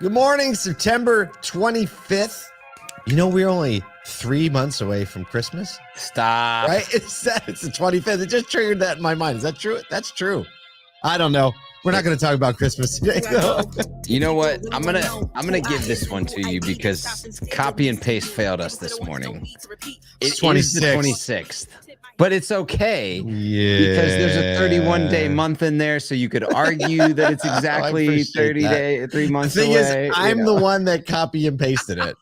Good morning, September 25th. You know, we're only 3 months away from Christmas. Stop. Right? It's the 25th. It just triggered that in my mind. Is that true? That's true. I don't know. We're not going to talk about Christmas today, though. You know what? I'm gonna give this one to you because copy and paste failed us this morning. It's 26th. The 26th. But it's okay. Yeah. Because there's a 31-day month in there, so you could argue that it's exactly 3 months away. The thing is, I'm the one that copy and pasted it.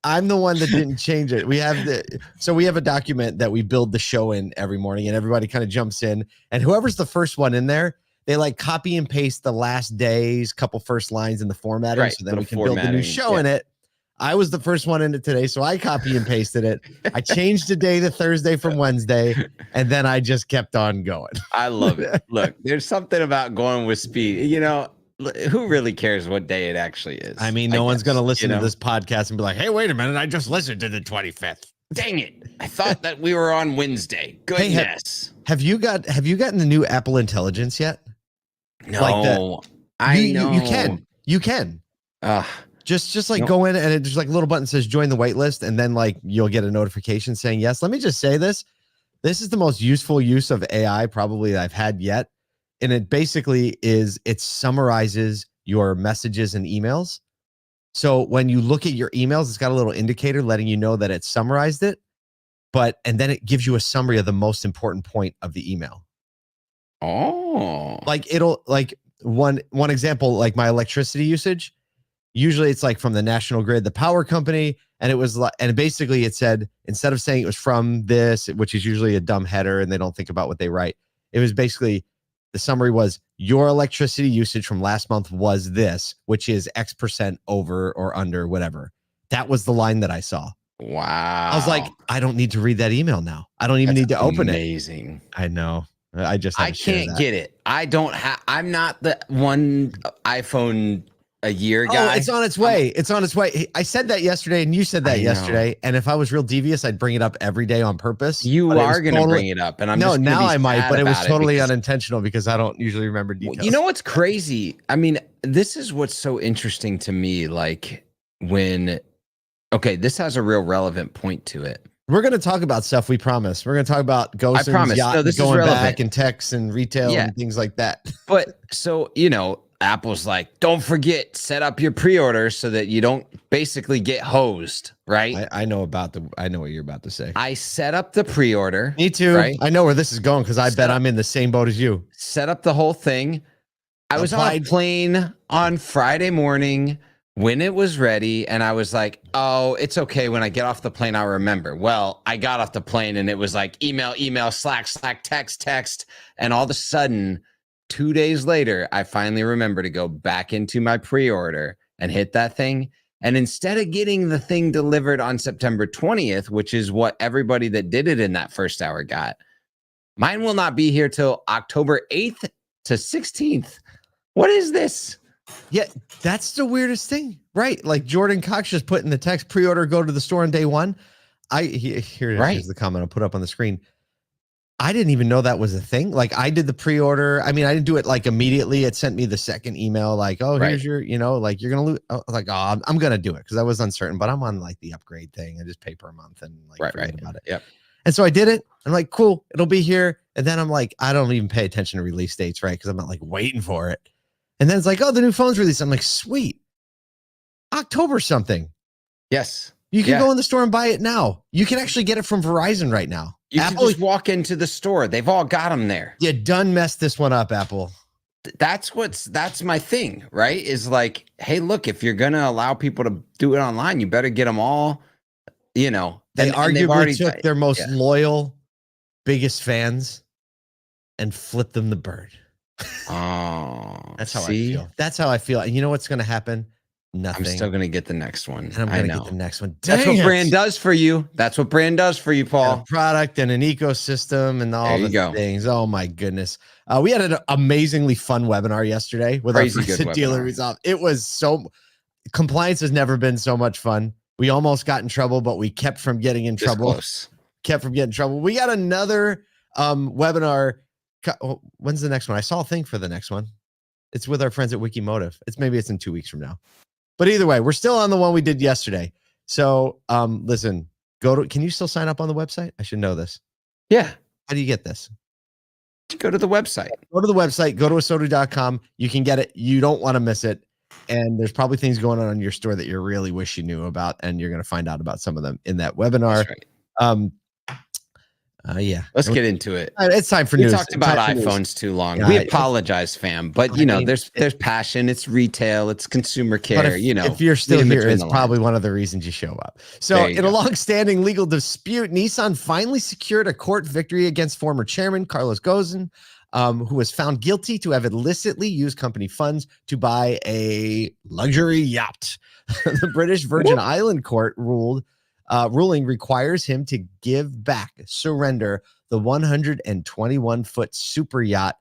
I'm the one that didn't change it. We have a document that we build the show in every morning, and everybody kind of jumps in, and whoever's the first one in there, they like copy and paste the last day's couple first lines in the formatting, right, so then we can build the new show in it. I was the first one in it today, so I copy and pasted it. I changed the day to Thursday from Wednesday, and then I just kept on going. I love it. Look, there's something about going with speed. You know, who really cares what day it actually is? I mean, no one's going to listen to this podcast and be like, hey, wait a minute, I just listened to the 25th. Dang it. I thought that we were on Wednesday. Goodness. Hey, have you gotten the new Apple Intelligence yet? No. Like I know. You can. Just like go in and there's like a little button that says join the wait list, and then like you'll get a notification saying yes. Let me just say this is the most useful use of AI probably that I've had yet. And it basically it summarizes your messages and emails. So when you look at your emails, it's got a little indicator letting you know that it summarized it, and then it gives you a summary of the most important point of the email. Oh, like it'll like one example, like my electricity usage. Usually it's like from the national grid, the power company. And it was like, and basically it said, instead of saying it was from this, which is usually a dumb header and they don't think about what they write. It was basically, the summary was your electricity usage from last month was this, which is X% over or under, whatever. That was the line that I saw. Wow. I was like, I don't need to read that email now. I don't even need to open it. Amazing. I know. I can't get it. I'm not the one iPhone a year guy. Oh, it's on its way. It's on its way. I said that yesterday, and you said that yesterday. And if I was real devious, I'd bring it up every day on purpose. You are going to bring it up, and now I might, but it was totally unintentional because I don't usually remember details. You know what's crazy? I mean, this is what's so interesting to me. Like this has a real relevant point to it. We're going to talk about stuff. We promise. We're going to talk about Ghosn's Yacht, going back and techs and retail and things like that. But so Apple's like, don't forget, set up your pre-order so that you don't basically get hosed, right? I know what you're about to say. I set up the pre-order. Me too. Right? I know where this is going because I bet I'm in the same boat as you. Set up the whole thing. I was on a plane on Friday morning when it was ready, and I was like, oh, it's okay. When I get off the plane, I'll remember. Well, I got off the plane, and it was like email, Slack, text, and all of a sudden, 2 days later, I finally remember to go back into my pre-order and hit that thing. And instead of getting the thing delivered on September 20th, which is what everybody that did it in that first hour got, mine will not be here till October 8th to 16th. What is this? Yeah, that's the weirdest thing, right? Like Jordan Cox just put in the text, pre-order, go to the store on day one. Here's the comment I'll put up on the screen. I didn't even know that was a thing. Like I did the pre-order. I mean, I didn't do it like immediately. It sent me the second email like, oh, here's your, like you're going to lose. I was like, oh, I'm going to do it because I was uncertain, but I'm on like the upgrade thing. I just pay per month and like forget about it. Yep. And so I did it. I'm like, cool, it'll be here. And then I'm like, I don't even pay attention to release dates, right? Because I'm not like waiting for it. And then it's like, oh, the new phone's released. I'm like, sweet. October something. Yes. You can go in the store and buy it now. You can actually get it from Verizon right now. You can just walk into the store. They've all got them there. You done messed this one up, Apple. That's my thing, right? Is like, hey, look, if you're going to allow people to do it online, you better get them all, They arguably took their most loyal, biggest fans and flipped them the bird. Oh, that's how I feel. That's how I feel. And you know what's going to happen? Nothing. I'm still going to get the next one. And I'm going to get the next one. That's what brand does for you. That's what brand does for you, Paul. And a product and an ecosystem and all the things. Oh my goodness. We had an amazingly fun webinar yesterday with our dealer resolve. It was compliance has never been so much fun. We almost got in trouble, but we kept from getting in trouble. Kept from getting in trouble. We got another webinar. When's the next one? I saw a thing for the next one. It's with our friends at Wikimotive. It's in 2 weeks from now. But either way, we're still on the one we did yesterday. So listen, can you still sign up on the website? I should know this. Yeah. How do you get this? Go to the website. Go to the website, go to ASOTU.com. You can get it. You don't want to miss it. And there's probably things going on in your store that you really wish you knew about, and you're going to find out about some of them in that webinar. That's right. Yeah. Let's get into it. It's time for news. We talked about iPhones too long. Yeah, we apologize, fam. But there's passion. It's retail. It's consumer care. If you're still here, it's probably one of the reasons you show up. So in a long-standing legal dispute, Nissan finally secured a court victory against former chairman Carlos Ghosn, who was found guilty to have illicitly used company funds to buy a luxury yacht. The British Virgin Island court ruling requires him to surrender the 121-foot super yacht,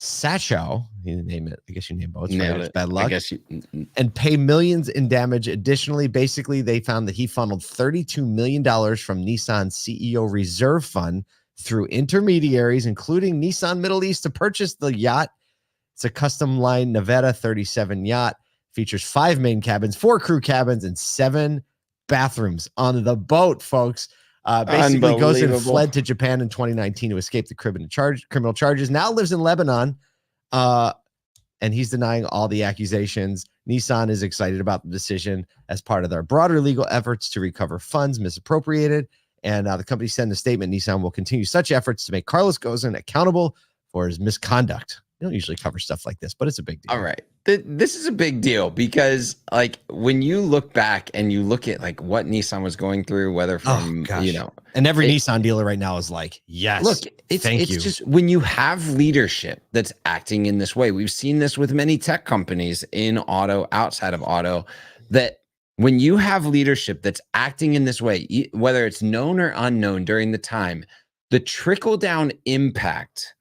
Shachou. You name it. I guess you name boats. Right? It's bad luck. And pay millions in damage. Additionally, basically, they found that he funneled $32 million from Nissan's CEO reserve fund through intermediaries, including Nissan Middle East, to purchase the yacht. It's a Custom Line Navetta 37 yacht. Features 5 main cabins, 4 crew cabins, and 7 bathrooms on the boat, folks. Basically, Ghosn fled to Japan in 2019 to escape the criminal charges. Now lives in Lebanon, and he's denying all the accusations. Nissan is excited about the decision as part of their broader legal efforts to recover funds misappropriated. And the company said in a statement, Nissan will continue such efforts to make Carlos Ghosn accountable for his misconduct. We don't usually cover stuff like this, but it's a big deal. All right. This is a big deal because when you look back and you look at what Nissan was going through, whether from, and every Nissan dealer right now is like, yes, look, it's just when you have leadership that's acting in this way, we've seen this with many tech companies in auto, outside of auto, that when you have leadership that's acting in this way, whether it's known or unknown during the time, the trickle down impact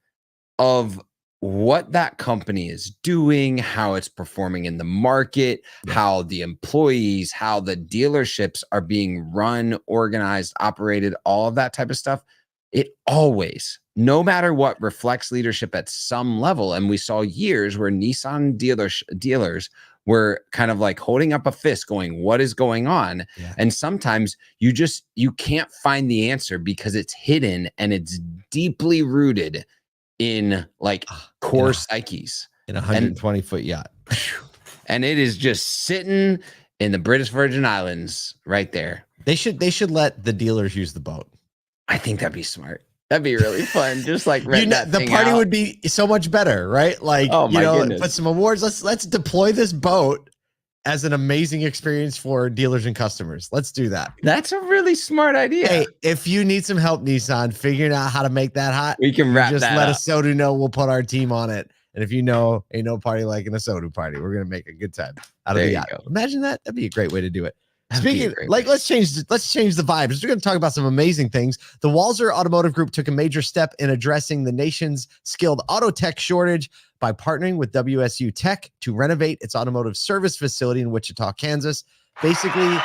of what that company is doing, how it's performing in the market, how the employees, how the dealerships are being run, organized, operated, all of that type of stuff, it always, no matter what, reflects leadership at some level. And we saw years where Nissan dealers were kind of holding up a fist going, what is going on? Yeah. And sometimes you can't find the answer because it's hidden and it's deeply rooted in core psyches in a 120-foot yacht. And it is just sitting in the British Virgin Islands right there. They should let the dealers use the boat. I think that'd be smart. That'd be really fun. Just the party would be so much better, right? Goodness. Put some awards. Let's deploy this boat as an amazing experience for dealers and customers. Let's do that. That's a really smart idea. Hey, if you need some help, Nissan, figuring out how to make that hot, we can wrap that up. Just let ASOTU know. We'll put our team on it. And if ain't no party like an ASOTU party. We're going to make a good time out of the yacht. Imagine that. That'd be a great way to do it. Speaking, let's change the vibes. We're going to talk about some amazing things. The Walser Automotive Group took a major step in addressing the nation's skilled auto tech shortage by partnering with WSU Tech to renovate its automotive service facility in Wichita, Kansas. Basically,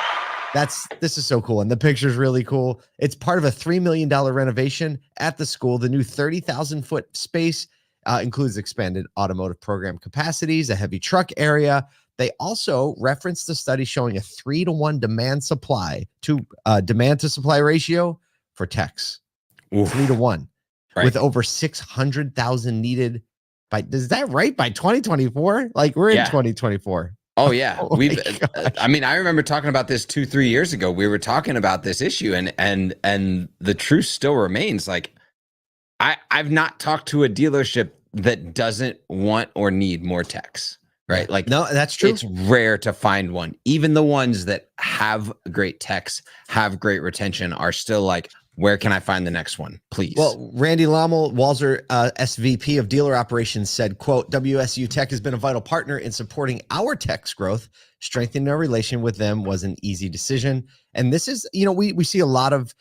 this is so cool, and the picture's really cool. It's part of a $3 million renovation at the school. The new 30,000-foot space includes expanded automotive program capacities, a heavy truck area. They also referenced the study showing a 3-to-1 demand to supply ratio for techs. 3-to-1, right, with over 600,000 needed by 2024? We're in 2024. Oh yeah. I remember talking about this 2-3 years ago. We were talking about this issue and the truth still remains. I've not talked to a dealership that doesn't want or need more techs. Right. No, that's true. It's rare to find one. Even the ones that have great techs, have great retention, are still where can I find the next one, please? Well, Randy Lommel, Walser SVP of dealer operations, said, quote, WSU Tech has been a vital partner in supporting our tech's growth. Strengthening our relation with them was an easy decision. And this is, we see a lot of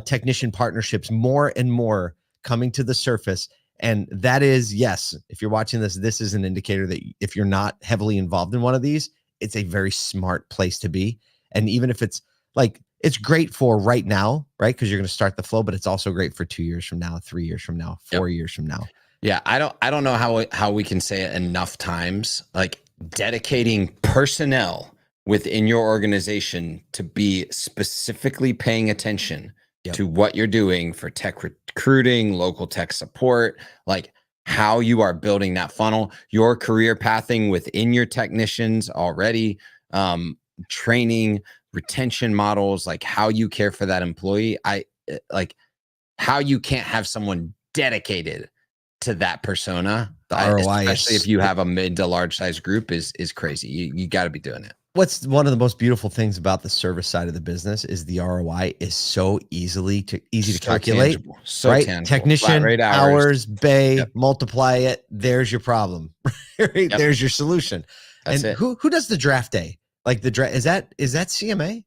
technician partnerships more and more coming to the surface. And that is, yes, if you're watching this, this is an indicator that if you're not heavily involved in one of these, it's a very smart place to be. And even if it's it's great for right now, right? Because you're going to start the flow, but it's also great for 2 years from now, 3 years from now, 4 years from now. Yeah, I don't know how we can say it enough times. Like dedicating personnel within your organization to be specifically paying attention to what you're doing for tech recruiting, local tech support, like how you are building that funnel, your career pathing within your technicians already, training, retention models, like how you care for that employee. Like how you can't have someone dedicated to that persona, the ROI, especially if you have a mid to large size group, is crazy. You got to be doing it. What's one of the most beautiful things about the service side of the business is the ROI is so easy to calculate. Tangible. So right? tangible. Technician hours, bay, multiply it. There's your problem. Right? There's your solution. That's and it. Who does the draft day? Like the draft is that CMA?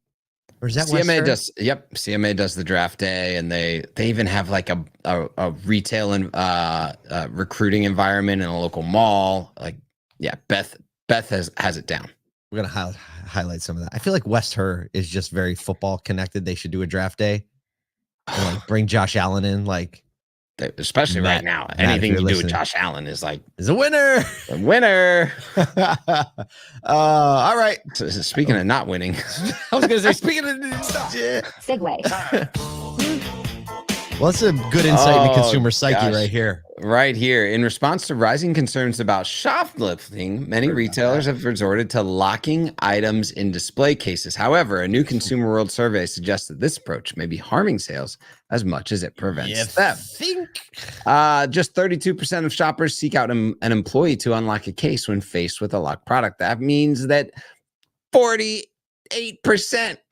Or is that CMA Western? does? Yep, CMA does the draft day, and they even have like a retail and recruiting environment in a local mall. Like, Beth has it down. We're gonna highlight some of that. I feel like West Her is just very football connected. They should do a draft day and like bring Josh Allen in, like especially right now. Anything you do with Josh Allen is a winner. A winner. All right. So, speaking of not winning, I was gonna say speaking of segue. Well, that's a good insight into consumer psyche right here. Right here. In response to rising concerns about shoplifting, many retailers have resorted to locking items in display cases. However, a new Consumer World survey suggests that this approach may be harming sales as much as it prevents theft. Just 32% of shoppers seek out an employee to unlock a case when faced with a locked product. That means that 48%,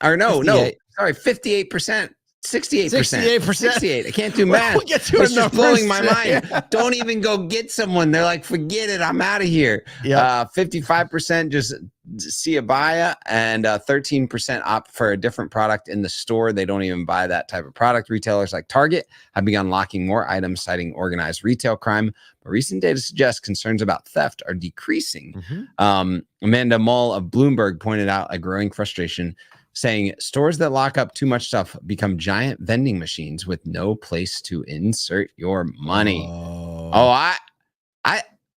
or sorry, 58%. 68%. 68. I can't do math. We'll get to it's just blowing my mind. Don't even go get someone. They're like, forget it. I'm out of here. 55% just see a buyer, and 13% opt for a different product in the store. They don't even buy that type of product. Retailers like Target have begun locking more items, citing organized retail crime. But recent data suggests concerns about theft are decreasing. Amanda Mull of Bloomberg pointed out a growing frustration, saying stores that lock up too much stuff become giant vending machines with no place to insert your money.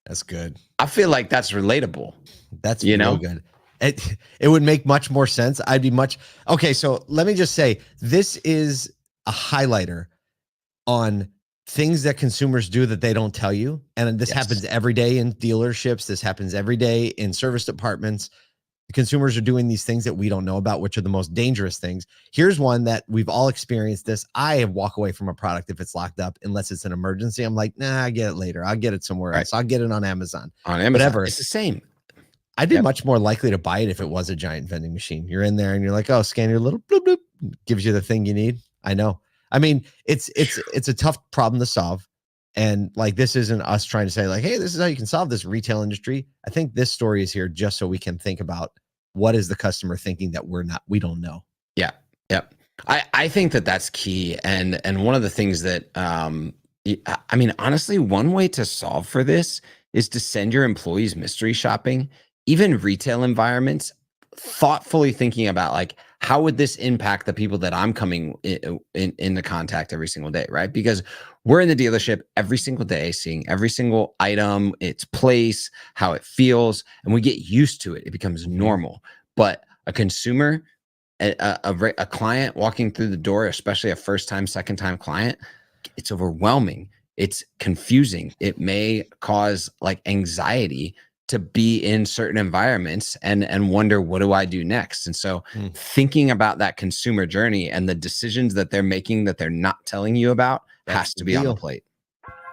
That's good. I feel like that's relatable. That's real good. It would make much more sense. I'd be much okay. So let me just say, this is a highlighter on things that consumers do that they don't tell you. And this happens every day in dealerships. This happens every day in service departments. Consumers are doing these things that we don't know about, which are the most dangerous things. Here's one that we've all experienced this. I walk away from a product if it's locked up, unless it's an emergency. I'm like, nah, I'll get it later. I'll get it somewhere else. I'll get it on Amazon. Whatever. It's the same. I'd be much more likely to buy it if it was a giant vending machine. You're in there and you're like, oh, scan your little bloop, bloop, gives you the thing you need. I know. I mean, it's a tough problem to solve. And like, this isn't us trying to say like, hey, this is how you can solve this retail industry. I think this story is here just so we can think about what is the customer thinking that we don't know. Yeah. Yep. I think that that's key. And one of the things that, I mean, honestly, one way to solve for this is to send your employees mystery shopping, even retail environments, thoughtfully thinking about like, how would this impact the people that I'm coming into contact every single day, right? Because we're in the dealership every single day, seeing every single item, its place, how it feels, and we get used to it. It becomes normal. But a consumer, a client walking through the door, especially a first-time, second-time client, it's overwhelming. It's confusing. It may cause like anxiety to be in certain environments and wonder, what do I do next? And so thinking about that consumer journey and the decisions that they're making that they're not telling you about has to be on the plate.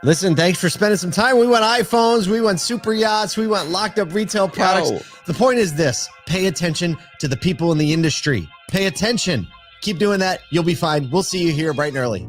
Listen, thanks for spending some time. We went iPhones, we went super yachts, we went locked up retail products. The point is this: pay attention to the people in the industry. Pay attention. Keep doing that. You'll be fine. We'll see you here bright and early.